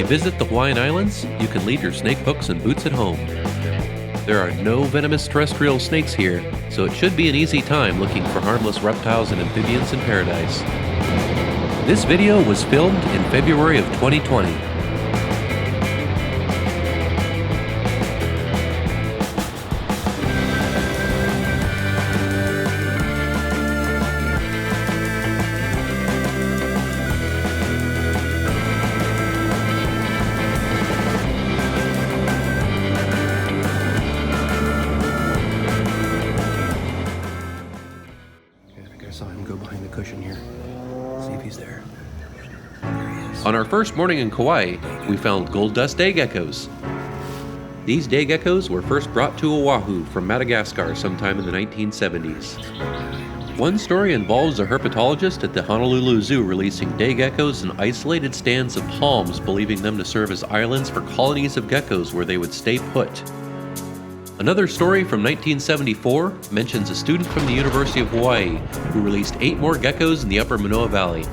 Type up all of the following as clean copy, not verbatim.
you visit the Hawaiian Islands, you can leave your snake hooks and boots at home. There are no venomous terrestrial snakes here, so it should be an easy time looking for harmless reptiles and amphibians in paradise. This video was filmed in February of 2020. On our first morning in Kauai, we found gold dust day geckos. These day geckos were first brought to Oahu from Madagascar sometime in the 1970s. One story involves a herpetologist at the Honolulu Zoo releasing day geckos in isolated stands of palms, believing them to serve as islands for colonies of geckos where they would stay put. Another story from 1974 mentions a student from the University of Hawaii who released 8 more geckos in the upper Manoa Valley.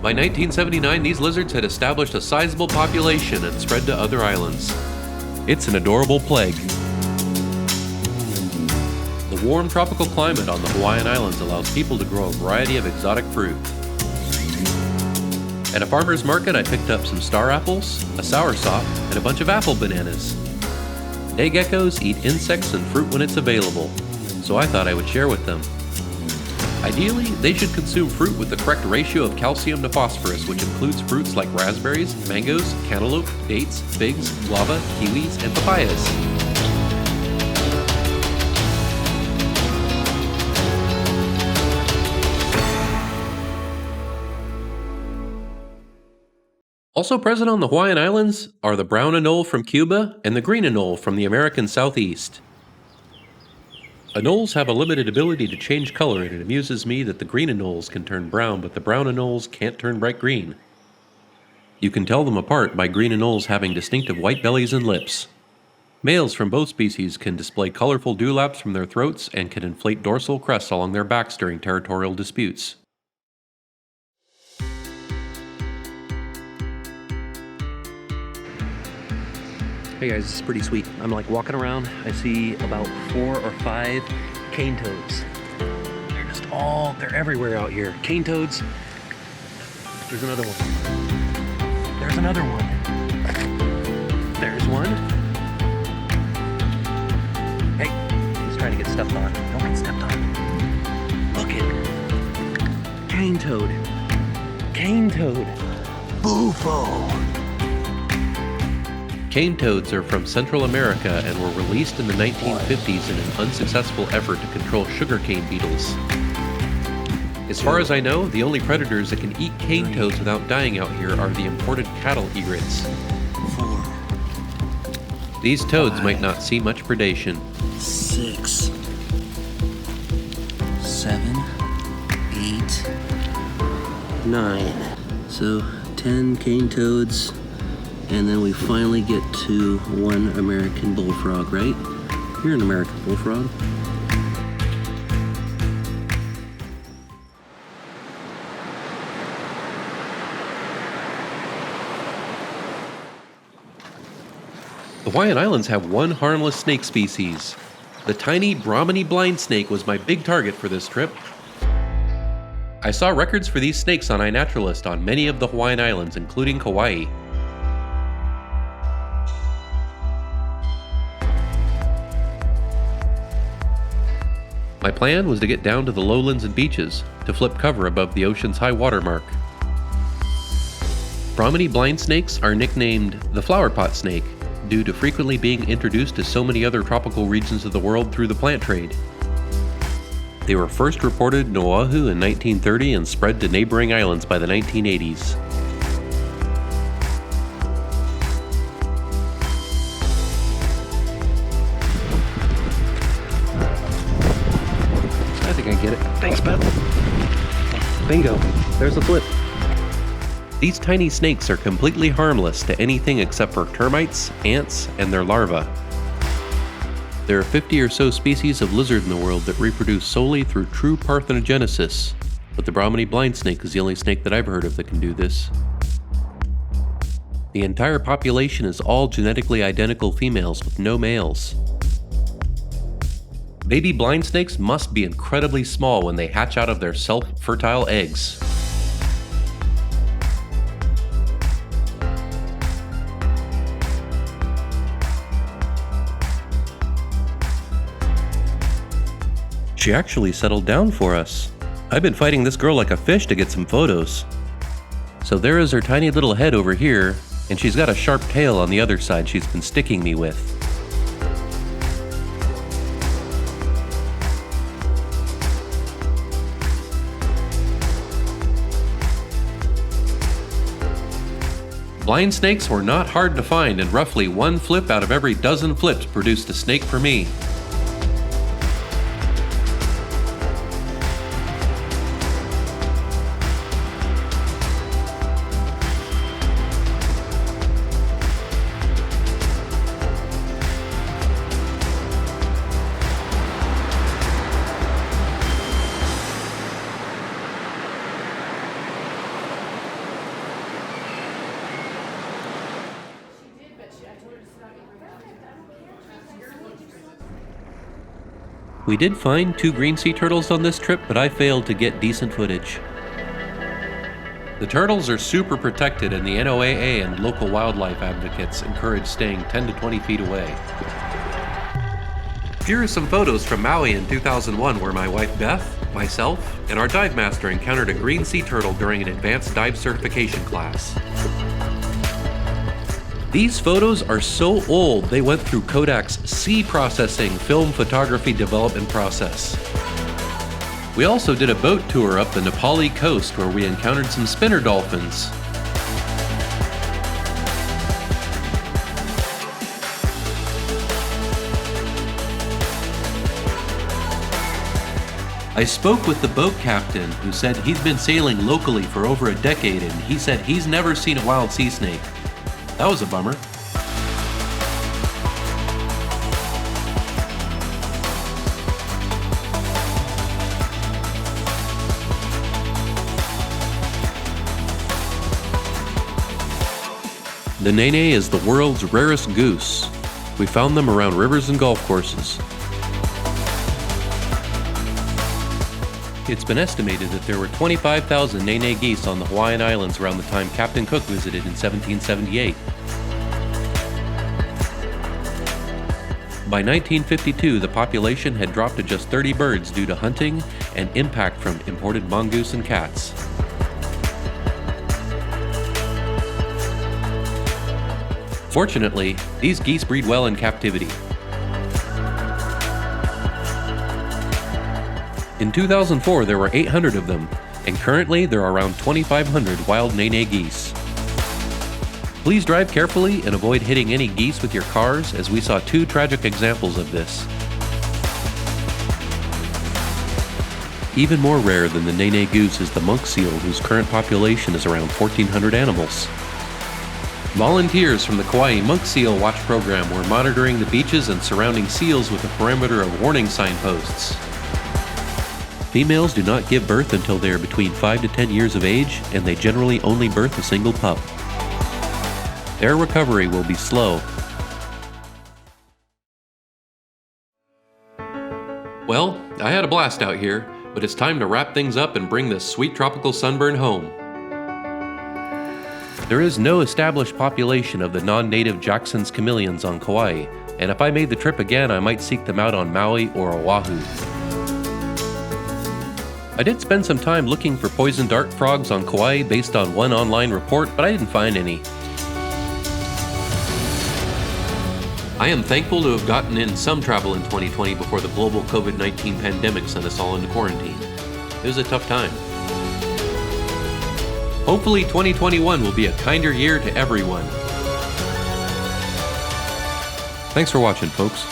By 1979, these lizards had established a sizable population and spread to other islands. It's an adorable plague. The warm tropical climate on the Hawaiian Islands allows people to grow a variety of exotic fruit. At a farmer's market, I picked up some star apples, a soursop, and a bunch of apple bananas. Day geckos eat insects and fruit when it's available, so I thought I would share with them. Ideally, they should consume fruit with the correct ratio of calcium to phosphorus, which includes fruits like raspberries, mangoes, cantaloupe, dates, figs, guava, kiwis, and papayas. Also present on the Hawaiian Islands are the brown anole from Cuba and the green anole from the American Southeast. Anoles have a limited ability to change color, and it amuses me that the green anoles can turn brown, but the brown anoles can't turn bright green. You can tell them apart by green anoles having distinctive white bellies and lips. Males from both species can display colorful dewlaps from their throats and can inflate dorsal crests along their backs during territorial disputes. Hey guys, this is pretty sweet. I'm like walking around, I see about 4 or 5 cane toads. They're everywhere out here. Cane toads. There's another one. There's another one. There's one. Hey, he's trying to get stepped on. Don't get stepped on. Look it. Cane toad. Cane toad. Bufo. Cane toads are from Central America and were released in the 1950s in an unsuccessful effort to control sugarcane beetles. As far as I know, the only predators that can eat cane toads without dying out here are the imported cattle egrets. These toads might not see much predation. 6, 7, 8, 9. So 10 cane toads. And then we finally get to one American bullfrog, right? You're an American bullfrog. The Hawaiian Islands have one harmless snake species. The tiny Brahminy blind snake was my big target for this trip. I saw records for these snakes on iNaturalist on many of the Hawaiian Islands, including Kauai. My plan was to get down to the lowlands and beaches, to flip cover above the ocean's high water mark. Brahminy blind snakes are nicknamed the flower pot snake due to frequently being introduced to so many other tropical regions of the world through the plant trade. They were first reported in Oahu in 1930 and spread to neighboring islands by the 1980s. I think I get it. Thanks, Beth. Bingo. There's the flip. These tiny snakes are completely harmless to anything except for termites, ants, and their larvae. There are 50 or so species of lizard in the world that reproduce solely through true parthenogenesis, but the Brahminy blind snake is the only snake that I've heard of that can do this. The entire population is all genetically identical females with no males. Baby blind snakes must be incredibly small when they hatch out of their self-fertile eggs. She actually settled down for us. I've been fighting this girl like a fish to get some photos. So there is her tiny little head over here, and she's got a sharp tail on the other side she's been sticking me with. Blind snakes were not hard to find, and roughly one flip out of every dozen flips produced a snake for me. We did find 2 green sea turtles on this trip, but I failed to get decent footage. The turtles are super protected, and the NOAA and local wildlife advocates encourage staying 10 to 20 feet away. Here are some photos from Maui in 2001 where my wife Beth, myself, and our dive master encountered a green sea turtle during an advanced dive certification class. These photos are so old, they went through Kodak's C-processing film photography development process. We also did a boat tour up the Nepali coast where we encountered some spinner dolphins. I spoke with the boat captain who said he's been sailing locally for over a decade, and he said he's never seen a wild sea snake. That was a bummer. The Nene is the world's rarest goose. We found them around rivers and golf courses. It's been estimated that there were 25,000 Nene geese on the Hawaiian Islands around the time Captain Cook visited in 1778. By 1952, the population had dropped to just 30 birds due to hunting and impact from imported mongoose and cats. Fortunately, these geese breed well in captivity. In 2004, there were 800 of them, and currently there are around 2,500 wild Nene geese. Please drive carefully and avoid hitting any geese with your cars, as we saw 2 tragic examples of this. Even more rare than the Nene goose is the monk seal, whose current population is around 1,400 animals. Volunteers from the Kauai monk seal watch program were monitoring the beaches and surrounding seals with a perimeter of warning signposts. Females do not give birth until they are between 5 to 10 years of age, and they generally only birth a single pup. Their recovery will be slow. Well, I had a blast out here, but it's time to wrap things up and bring this sweet tropical sunburn home. There is no established population of the non-native Jackson's chameleons on Kauai, and if I made the trip again, I might seek them out on Maui or Oahu. I did spend some time looking for poison dart frogs on Kauai based on one online report, but I didn't find any. I am thankful to have gotten in some travel in 2020 before the global COVID-19 pandemic sent us all into quarantine. It was a tough time. Hopefully 2021 will be a kinder year to everyone. Thanks for watching, folks.